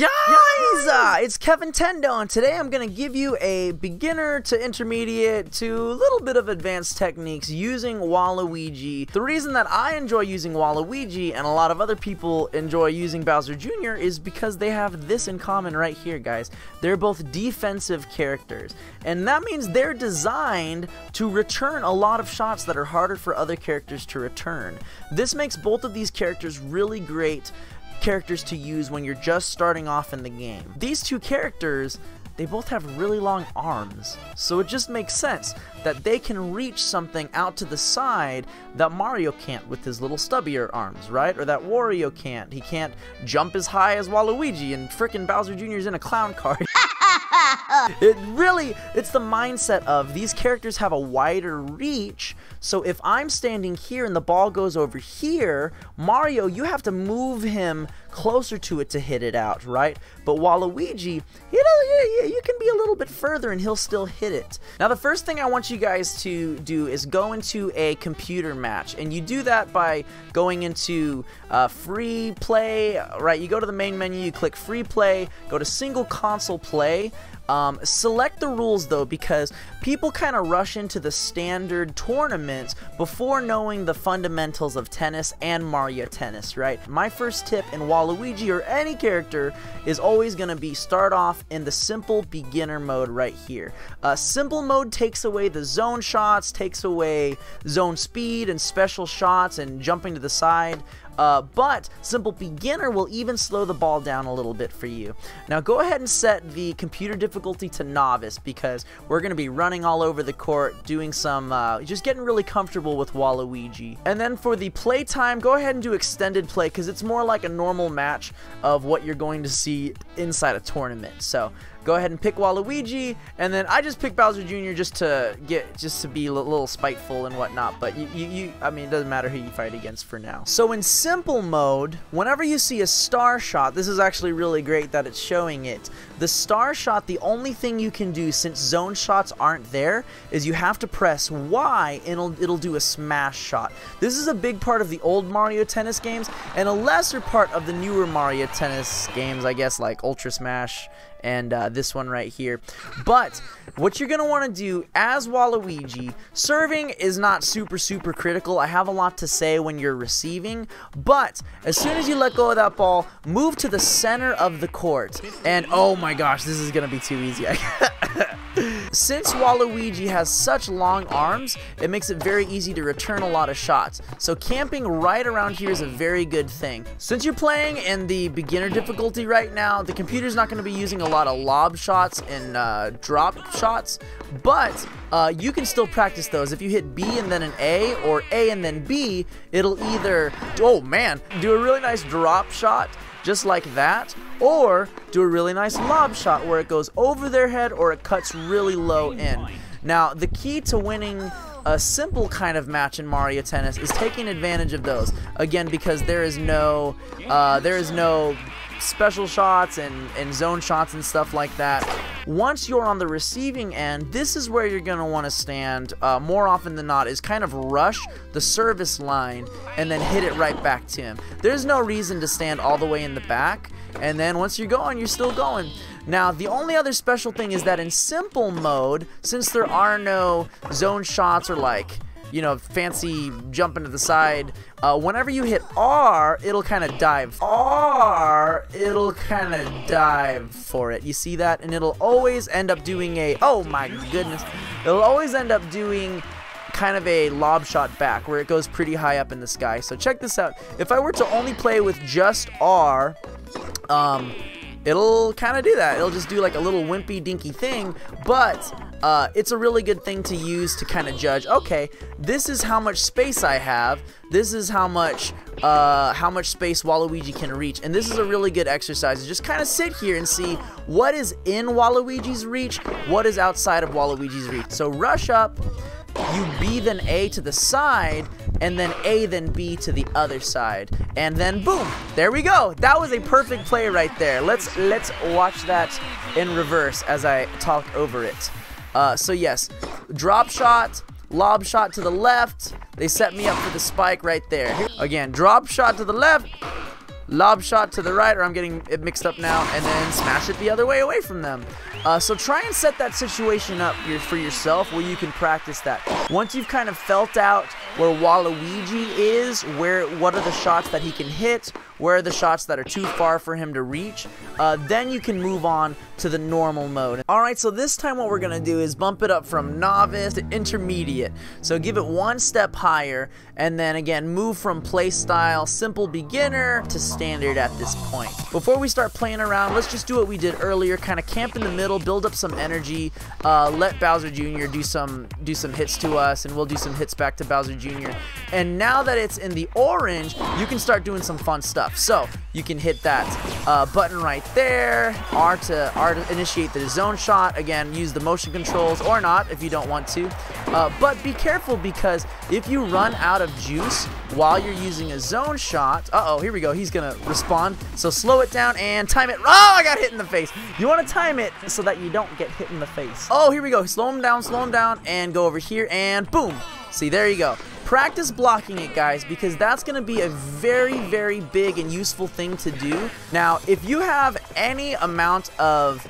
It's Kevintendo, and today I'm going to give you a beginner to intermediate to a little bit of advanced techniques using Waluigi. The reason that I enjoy using Waluigi and a lot of other people enjoy using Bowser Jr. is because they have this in common right here, guys. They're both defensive characters, and that means they're designed to return a lot of shots that are harder for other characters to return. This makes both of these characters really great characters to use when you're just starting off in the game. These two characters, they both have really long arms, so it just makes sense that they can reach something out to the side that Mario can't with his little stubbier arms, right? Or that Wario can't. He can't jump as high as Waluigi, and frickin' Bowser Jr. is in a clown car. It's the mindset of these characters have a wider reach, so if I'm standing here and the ball goes over here, Mario, you have to move him closer to it to hit it out, right? But Waluigi, you can be a little bit further and he'll still hit it. Now, the first thing I want you guys to do is go into a computer match, and you do that by going into free play, right? You go to the main menu, you click free play, go to single console play. Select the rules though, because people kind of rush into the standard tournaments before knowing the fundamentals of tennis and Mario Tennis, right? My first tip in Waluigi or any character is always going to be start off in the simple beginner mode right here. Simple mode takes away the zone shots, takes away zone speed and special shots and jumping to the side. But simple beginner will even slow the ball down a little bit for you. Now go ahead and set the computer difficulty to novice, because we're going to be running all over the court doing some just getting really comfortable with Waluigi. And then for the play time, go ahead and do extended play, because it's more like a normal match of what you're going to see inside a tournament. So go ahead and pick Waluigi, and then I just picked Bowser Jr. just to be a little spiteful and whatnot. But I mean, it doesn't matter who you fight against for now. So in simple mode, whenever you see a star shot, this is actually really great that it's showing it. The star shot, the only thing you can do since zone shots aren't there is you have to press Y and it'll do a smash shot. This is a big part of the old Mario Tennis games and a lesser part of the newer Mario Tennis games, I guess, like Ultra Smash and this one right here. But what you're going to want to do as Waluigi, serving is not super critical. I have a lot to say when you're receiving, but as soon as you let go of that ball, move to the center of the court, and oh my gosh, this is going to be too easy. Since Waluigi has such long arms, it makes it very easy to return a lot of shots. So camping right around here is a very good thing. Since you're playing in the beginner difficulty right now, the computer's not going to be using a lot of lob shots and drop shots, but you can still practice those. If you hit B and then an A, or A and then B, it'll either, oh man, do a really nice drop shot, just like that, or do a really nice lob shot where it goes over their head or it cuts really low in. Now, the key to winning a simple kind of match in Mario Tennis is taking advantage of those. Again, because there is no special shots and zone shots and stuff like that. Once you're on the receiving end, this is where you're going to want to stand more often than not, is kind of rush the service line and then hit it right back to him. There's no reason to stand all the way in the back, and then once you're going, you're still going. Now, the only other special thing is that in simple mode, since there are no zone shots or like, you know, fancy jumping to the side, whenever you hit R, it'll kind of dive. It'll kind of dive for it. You see that? And it'll always end up doing a, oh my goodness, it'll always end up doing kind of a lob shot back where it goes pretty high up in the sky. So check this out. If I were to only play with just R, it'll kind of do that. It'll just do like a little wimpy dinky thing, but it's a really good thing to use to kind of judge, okay, this is how much space I have, this is how much space Waluigi can reach, and this is a really good exercise to just kind of sit here and see what is in Waluigi's reach, what is outside of Waluigi's reach. So rush up, you B then A to the side, and then A then B to the other side, and then boom, there we go. That was a perfect play right there. Let's watch that in reverse as I talk over it. So yes, drop shot, lob shot to the left. They set me up for the spike right there. Again, drop shot to the left, lob shot to the right, or I'm getting it mixed up now, and then smash it the other way away from them. So try and set that situation up for yourself where you can practice that. Once you've kind of felt out where Waluigi is, what are the shots that he can hit, where are the shots that are too far for him to reach, then you can move on to the normal mode. Alright, so this time what we're going to do is bump it up from novice to intermediate. So give it one step higher, and then again move from playstyle simple beginner to standard at this point. Before we start playing around, let's just do what we did earlier, kind of camp in the middle, build up some energy, let Bowser Jr. do some hits to us, and we'll do some hits back to Bowser Jr. And now that it's in the orange, you can start doing some fun stuff. So you can hit that button right there, R to initiate the zone shot. Again, use the motion controls or not if you don't want to. But be careful, because if you run out of juice while you're using a zone shot, here we go, he's gonna respond. So slow it down and time it. Oh, I got hit in the face. You want to time it so that you don't get hit in the face. Oh, here we go. Slow him down, and go over here, and boom. See, there you go. Practice blocking it, guys, because that's going to be a very, very big and useful thing to do. Now, if you have any amount of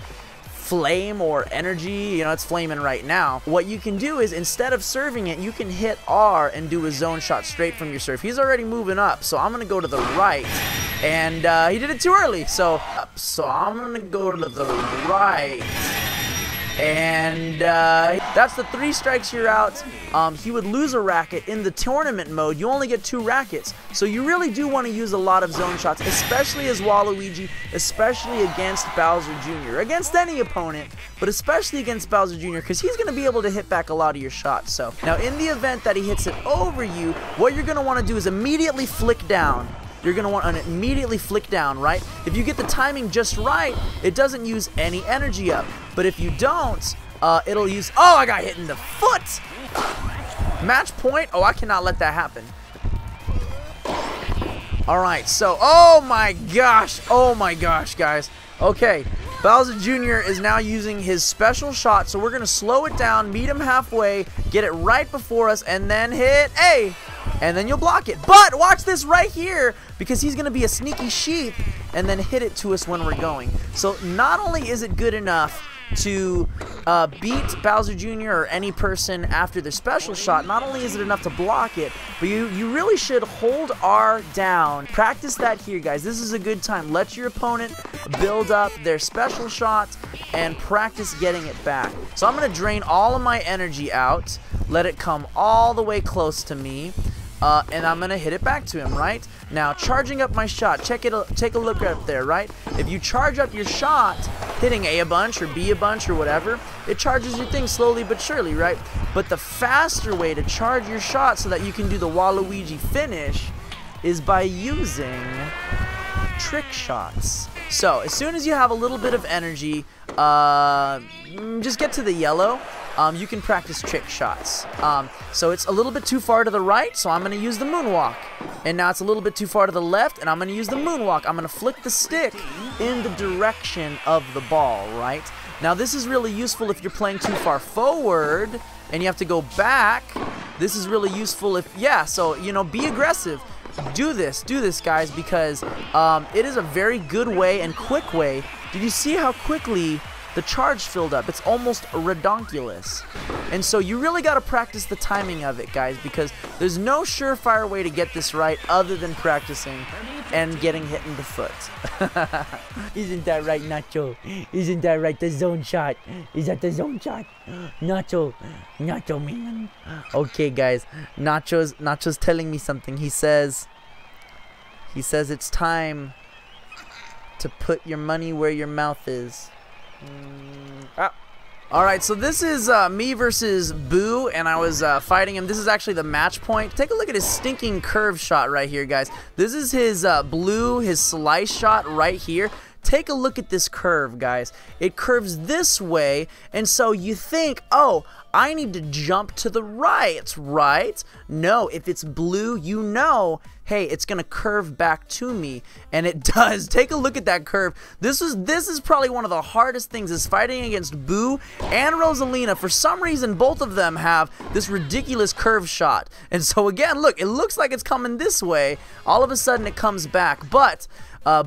flame or energy, you know, it's flaming right now, what you can do is, instead of serving it, you can hit R and do a zone shot straight from your serve. He's already moving up, so I'm going to go to the right, and he did it too early, so I'm going to go to the right. And that's the 3 strikes, you're out. He would lose a racket. In the tournament mode, you only get 2 rackets. So you really do want to use a lot of zone shots, especially as Waluigi, especially against Bowser Jr. Against any opponent, but especially against Bowser Jr., because he's going to be able to hit back a lot of your shots. So now in the event that he hits it over you, what you're going to want to do is immediately flick down. You're going to want to immediately flick down, right? If you get the timing just right, it doesn't use any energy up. But if you don't, it'll use... Oh, I got hit in the foot! Match point? Oh, I cannot let that happen. Alright, so... Oh my gosh, guys. Okay, Bowser Jr. is now using his special shot, so we're going to slow it down, meet him halfway, get it right before us, and then hit A! And then you'll block it. But watch this right here, because he's going to be a sneaky sheep and then hit it to us when we're going. So not only is it good enough to beat Bowser Jr. or any person after their special shot, not only is it enough to block it, but you really should hold R down. Practice that here, guys. This is a good time. Let your opponent build up their special shot and practice getting it back. So I'm going to drain all of my energy out, let it come all the way close to me, and I'm going to hit it back to him, right? Now, charging up my shot, take a look up there, right? If you charge up your shot, hitting A a bunch or B a bunch or whatever, it charges your thing slowly but surely, right? But the faster way to charge your shot so that you can do the Waluigi finish is by using trick shots. So, as soon as you have a little bit of energy, just get to the yellow. You can practice trick shots. So it's a little bit too far to the right, so I'm going to use the moonwalk. And now it's a little bit too far to the left, and I'm going to use the moonwalk. I'm going to flick the stick in the direction of the ball, right? Now this is really useful if you're playing too far forward and you have to go back. This is really useful if, yeah, so, you know, be aggressive. Do this, guys, because it is a very good way and quick way. Did you see how quickly the charge filled up? It's almost redonkulous. And so you really got to practice the timing of it, guys, because there's no surefire way to get this right other than practicing and getting hit in the foot. Isn't that right, Nacho? Isn't that right? The zone shot. Is that the zone shot? Nacho, man. Okay, guys. Nacho's telling me something. He says it's time to put your money where your mouth is. Alright, so this is me versus Boo, and I was fighting him. This is actually the match point. Take a look at his stinking curve shot right here, guys. This is his his slice shot right here. Take a look at this curve, guys. It curves this way, and so you think, oh, I need to jump to the right, right? No, if it's blue, you know, hey, it's gonna curve back to me, and it does. Take a look at that curve. This is probably one of the hardest things, is fighting against Boo and Rosalina. For some reason, both of them have this ridiculous curve shot, and so again, look, it looks like it's coming this way. All of a sudden, it comes back, but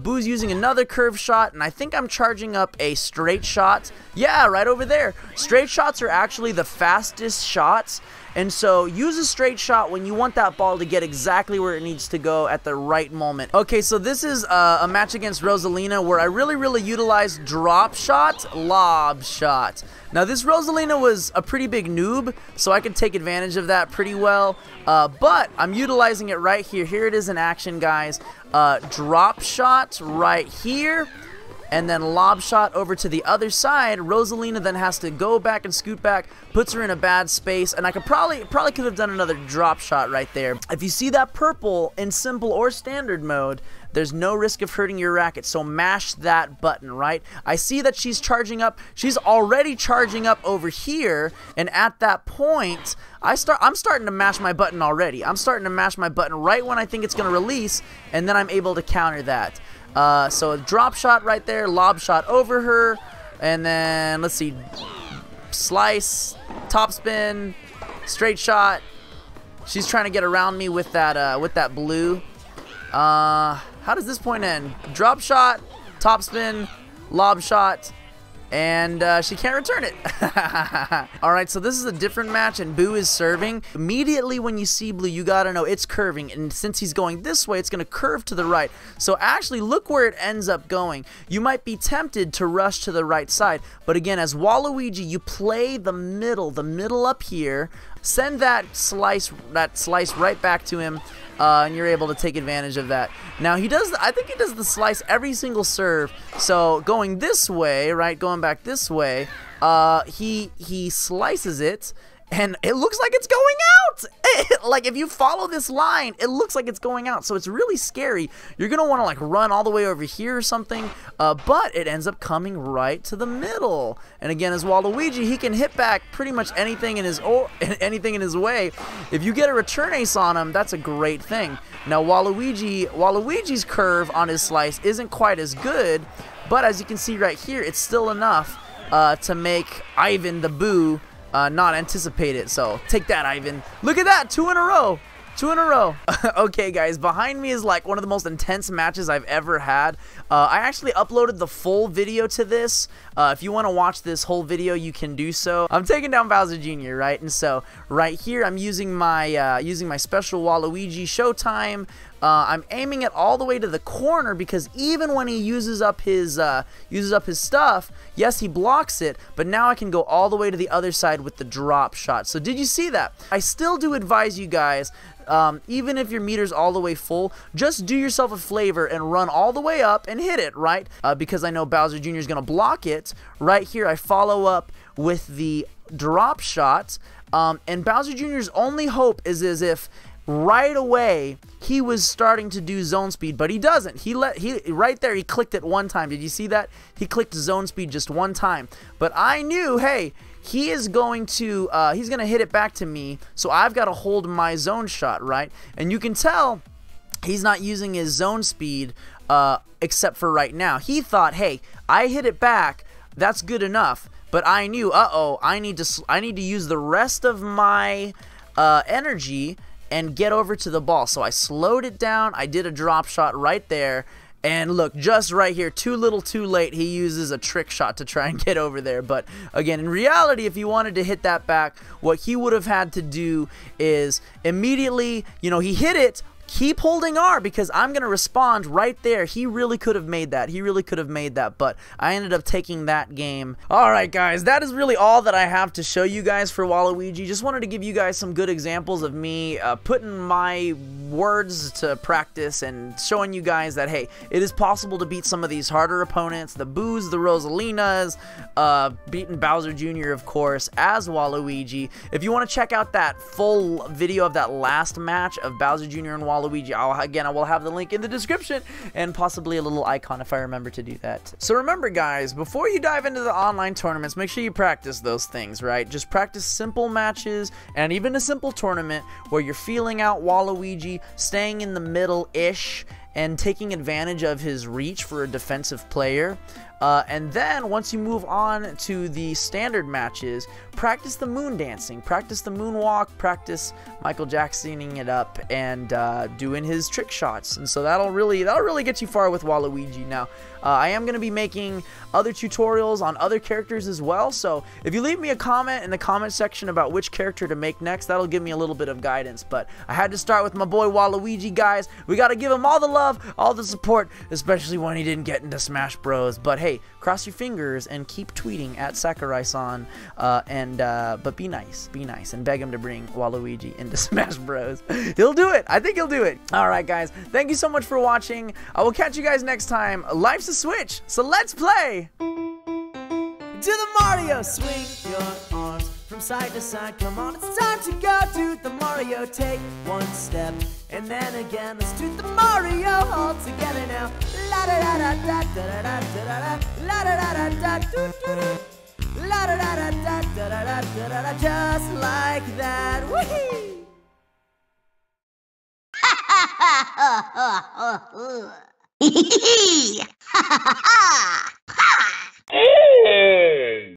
Boo's using another curve shot, and I think I'm charging up a straight shot. Yeah, right over there. Straight shots are actually the fastest shots, and so use a straight shot when you want that ball to get exactly where it needs to go at the right moment. Okay, so this is a match against Rosalina where I really utilized drop shot, lob shot. Now this Rosalina was a pretty big noob, so I could take advantage of that pretty well, but I'm utilizing it right here. Here it is in action, guys. Drop shot right here, and then lob shot over to the other side. Rosalina then has to go back and scoot back, puts her in a bad space, and I could probably could have done another drop shot right there. If you see that purple in simple or standard mode, there's no risk of hurting your racket, so mash that button, right? I see that she's charging up. She's already charging up over here, and at that point, I'm starting to mash my button already. I'm starting to mash my button right when I think it's going to release, and then I'm able to counter that. So a drop shot right there, lob shot over her, and then, let's see, slice, top spin, straight shot. She's trying to get around me with that blue. How does this point end? Drop shot, top spin, lob shot, and she can't return it. Alright, so this is a different match, and Boo is serving. Immediately when you see blue, you gotta know it's curving, and since he's going this way, it's gonna curve to the right. So actually, look where it ends up going. You might be tempted to rush to the right side, but again, as Waluigi, you play the middle up here, send that slice right back to him, and you're able to take advantage of that. Now I think he does the slice every single serve. So going this way, right, going back this way, he slices it, and it looks like it's going out. Like, if you follow this line, it looks like it's going out, so it's really scary. You're gonna want to like run all the way over here or something, but it ends up coming right to the middle. And again, as Waluigi, he can hit back pretty much anything in his way. If you get a return ace on him, that's a great thing. Now Waluigi's curve on his slice isn't quite as good, but as you can see right here, it's still enough to make Ivan the Boo not anticipate it. So take that, Ivan. Look at that, 2 in a row. 2 in a row. Okay, guys, behind me is like one of the most intense matches I've ever had. I actually uploaded the full video to this. If you want to watch this whole video, you can do so. I'm taking down Bowser Jr., right? And so right here, I'm using my special Waluigi Showtime. I'm aiming it all the way to the corner, because even when he uses up his stuff, yes, he blocks it, but now I can go all the way to the other side with the drop shot. So did you see that? I still do advise you guys, even if your meter's all the way full, just do yourself a favor and run all the way up and hit it, right? Because I know Bowser Jr. is going to block it. Right here, I follow up with the drop shot, and Bowser Jr.'s only hope is as if right away he was starting to do zone speed, but he doesn't. Right there, he clicked it one time. Did you see that? He clicked zone speed just one time. But I knew, hey, he is going to he's gonna hit it back to me, so I've got to hold my zone shot, right? And you can tell he's not using his zone speed except for right now. He thought, hey, I hit it back, that's good enough. But I knew, I need to use the rest of my energy and get over to the ball. So I slowed it down. I did a drop shot right there. And look, just right here, too little too late, he uses a trick shot to try and get over there. But again, in reality, if he wanted to hit that back, what he would have had to do is immediately, he hit it, keep holding R, because I'm going to respond right there. He really could have made that. He really could have made that, but I ended up taking that game. Alright, guys, that is really all that I have to show you guys for Waluigi. Just wanted to give you guys some good examples of me putting my words to practice and showing you guys that, hey, it is possible to beat some of these harder opponents, the Boos, the Rosalinas, beating Bowser Jr., of course, as Waluigi. If you want to check out that full video of that last match of Bowser Jr. and Waluigi, Waluigi. Again, I will have the link in the description and possibly a little icon if I remember to do that. So remember, guys, before you dive into the online tournaments, make sure you practice those things, right? Just practice simple matches and even a simple tournament where you're feeling out Waluigi, staying in the middle-ish, and taking advantage of his reach for a defensive player. And then once you move on to the standard matches, practice the moon dancing, practice the moonwalk, practice Michael Jacksoning it up, and doing his trick shots. And so that'll really get you far with Waluigi. Now, I am going to be making other tutorials on other characters as well, so if you leave me a comment in the comment section about which character to make next, that'll give me a little bit of guidance. But I had to start with my boy Waluigi, guys. We got to give him all the love, all the support, especially when he didn't get into Smash Bros. But hey, cross your fingers and keep tweeting at Sakurai-san, but be nice, and beg him to bring Waluigi into Smash Bros. He'll do it. I think he'll do it. All right, guys, thank you so much for watching. I will catch you guys next time. Life's a Switch, so let's play! To the Mario, swing your arms from side to side. Come on, it's time to go to the Mario. Take one step and then again. Let's do the Mario all together now. La da da da da da da da da la da da da da do do do. La da da da da da da da da da, just like that. Whee! Ha ha ha ha ha ha.